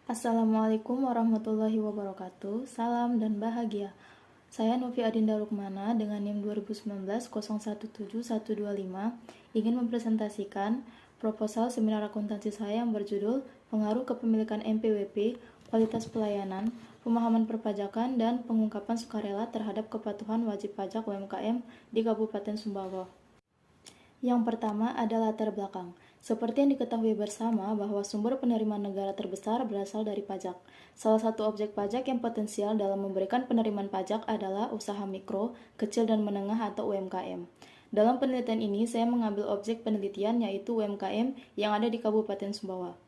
Assalamualaikum warahmatullahi wabarakatuh. Salam dan bahagia. Saya Novi Adinda Lukmana dengan NIM 2019017125 ingin mempresentasikan proposal seminar akuntansi saya yang berjudul Pengaruh Kepemilikan NPWP, Kualitas Pelayanan, Pemahaman Perpajakan, dan Pengungkapan Sukarela terhadap Kepatuhan Wajib Pajak UMKM di Kabupaten Sumbawa. Yang pertama adalah latar belakang. Seperti yang diketahui bersama bahwa sumber penerimaan negara terbesar berasal dari pajak. Salah satu objek pajak yang potensial dalam memberikan penerimaan pajak adalah usaha mikro, kecil dan menengah atau UMKM. Dalam penelitian ini, saya mengambil objek penelitian yaitu UMKM yang ada di Kabupaten Sumbawa.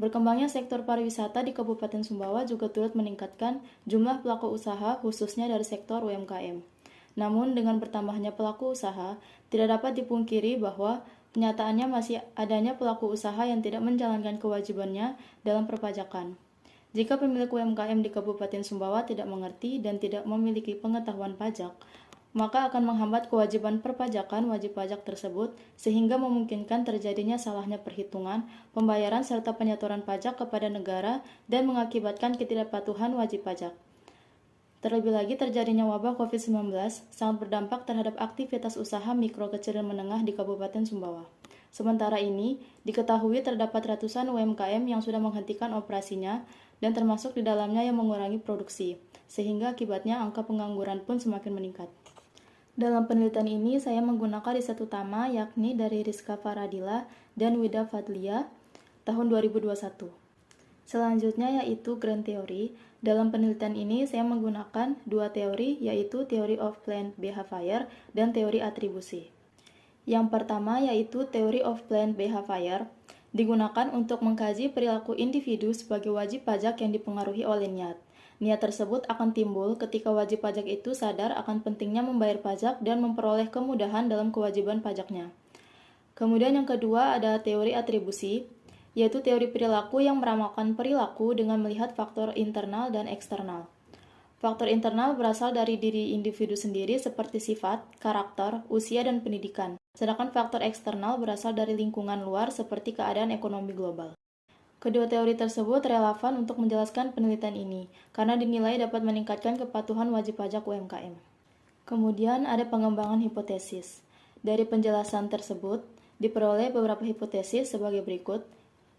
Berkembangnya sektor pariwisata di Kabupaten Sumbawa juga turut meningkatkan jumlah pelaku usaha khususnya dari sektor UMKM. Namun dengan bertambahnya pelaku usaha, tidak dapat dipungkiri bahwa kenyataannya masih adanya pelaku usaha yang tidak menjalankan kewajibannya dalam perpajakan. Jika pemilik UMKM di Kabupaten Sumbawa tidak mengerti dan tidak memiliki pengetahuan pajak, maka akan menghambat kewajiban perpajakan wajib pajak tersebut sehingga memungkinkan terjadinya salahnya perhitungan, pembayaran serta penyetoran pajak kepada negara dan mengakibatkan ketidakpatuhan wajib pajak. Terlebih lagi terjadinya wabah COVID-19 sangat berdampak terhadap aktivitas usaha mikro, kecil, dan menengah di Kabupaten Sumbawa. Sementara ini, diketahui terdapat ratusan UMKM yang sudah menghentikan operasinya dan termasuk di dalamnya yang mengurangi produksi, sehingga akibatnya angka pengangguran pun semakin meningkat. Dalam penelitian ini, saya menggunakan riset utama yakni dari Rizka Faradila dan Wida Fadlia tahun 2021. Selanjutnya yaitu Grand Theory. Dalam penelitian ini saya menggunakan dua teori yaitu Theory of Planned Behavior dan teori atribusi. Yang pertama yaitu Theory of Planned Behavior digunakan untuk mengkaji perilaku individu sebagai wajib pajak yang dipengaruhi oleh niat. Niat tersebut akan timbul ketika wajib pajak itu sadar akan pentingnya membayar pajak dan memperoleh kemudahan dalam kewajiban pajaknya. Kemudian yang kedua ada teori atribusi, yaitu teori perilaku yang meramalkan perilaku dengan melihat faktor internal dan eksternal. Faktor internal berasal dari diri individu sendiri seperti sifat, karakter, usia, dan pendidikan. Sedangkan faktor eksternal berasal dari lingkungan luar seperti keadaan ekonomi global. Kedua teori tersebut relevan untuk menjelaskan penelitian ini, karena dinilai dapat meningkatkan kepatuhan wajib pajak UMKM. Kemudian ada pengembangan hipotesis. Dari penjelasan tersebut, diperoleh beberapa hipotesis sebagai berikut.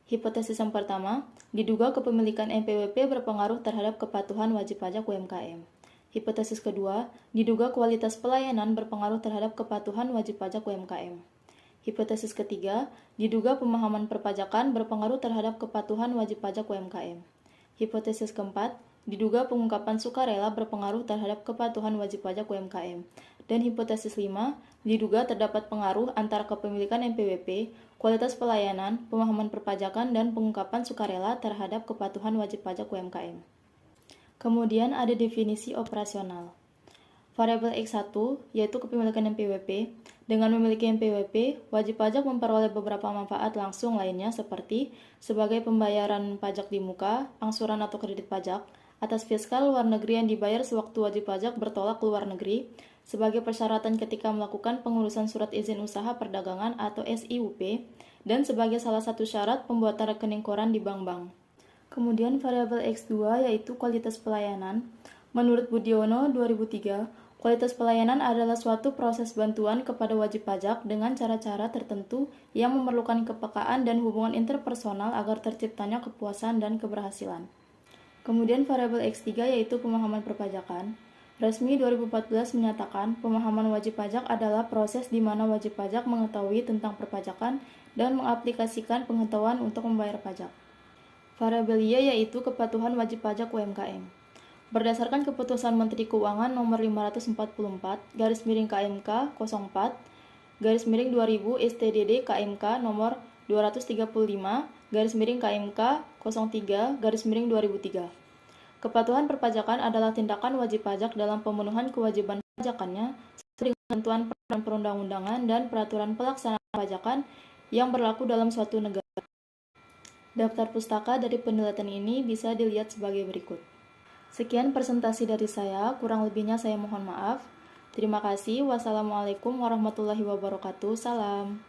Hipotesis yang pertama, diduga kepemilikan NPWP berpengaruh terhadap kepatuhan wajib pajak UMKM. Hipotesis kedua, diduga kualitas pelayanan berpengaruh terhadap kepatuhan wajib pajak UMKM. Hipotesis ketiga, diduga pemahaman perpajakan berpengaruh terhadap kepatuhan wajib pajak UMKM. Hipotesis keempat, diduga pengungkapan sukarela berpengaruh terhadap kepatuhan wajib pajak UMKM. Dan hipotesis 5, diduga terdapat pengaruh antara kepemilikan NPWP, kualitas pelayanan, pemahaman perpajakan, dan pengungkapan sukarela terhadap kepatuhan wajib pajak UMKM. Kemudian ada definisi operasional. Variabel X1, yaitu kepemilikan NPWP. Dengan memiliki NPWP, wajib pajak memperoleh beberapa manfaat langsung lainnya seperti sebagai pembayaran pajak di muka, angsuran atau kredit pajak, atas fiskal luar negeri yang dibayar sewaktu wajib pajak bertolak ke luar negeri, sebagai persyaratan ketika melakukan pengurusan surat izin usaha perdagangan atau SIUP, dan sebagai salah satu syarat pembuatan rekening koran di bank-bank. Kemudian variabel X2 yaitu kualitas pelayanan. Menurut Budiono 2003, kualitas pelayanan adalah suatu proses bantuan kepada wajib pajak dengan cara-cara tertentu yang memerlukan kepekaan dan hubungan interpersonal agar terciptanya kepuasan dan keberhasilan. Kemudian variabel X3 yaitu pemahaman perpajakan. Resmi 2014 menyatakan pemahaman wajib pajak adalah proses di mana wajib pajak mengetahui tentang perpajakan dan mengaplikasikan pengetahuan untuk membayar pajak. Variabel Y yaitu kepatuhan wajib pajak UMKM. Berdasarkan keputusan Menteri Keuangan nomor 544 /KMK 04 /2000 STDD KMK nomor 235 /KMK 03 /2003. Kepatuhan perpajakan adalah tindakan wajib pajak dalam pemenuhan kewajiban pajakannya sesuai dengan ketentuan perundang-undangan dan peraturan pelaksanaan pajakan yang berlaku dalam suatu negara. Daftar pustaka dari penelitian ini bisa dilihat sebagai berikut. Sekian presentasi dari saya, kurang lebihnya saya mohon maaf. Terima kasih. Wassalamualaikum warahmatullahi wabarakatuh. Salam.